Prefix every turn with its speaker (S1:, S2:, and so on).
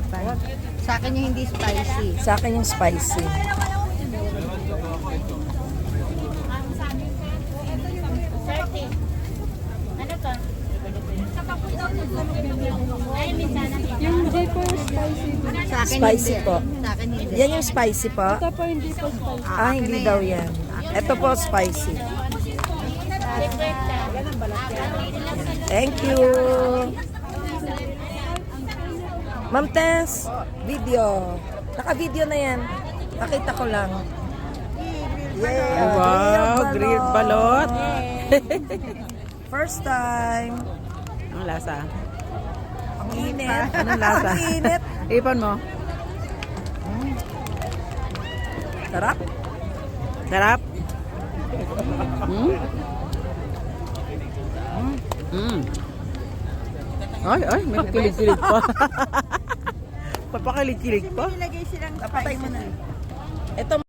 S1: mahirapan. Sa akin yung hindi spicy.
S2: Sa akin yung spicy.
S3: Yung hindi po spicy.
S1: Sa akin
S2: Spicy
S1: hindi.
S2: po.
S1: Sa akin hindi.
S2: Yan yung spicy po?
S3: Ito po hindi po spicy.
S2: Ah, hindi daw yan. Ito po spicy. Thank you. Ma'am Tess, video. Naka-video na yan. Pakita ko lang. Yeah.
S4: Wow, grilled balot.
S2: First time.
S4: Ang lasa.
S2: Ang init.
S4: Anong lasa?
S2: Ang init.
S4: Ipon mo.
S2: Sarap.
S4: Sarap. Ay, may kilig-kilig pa. Papakilig-kilig pa.
S1: Nilagay silang
S2: Napatay mo na. Ito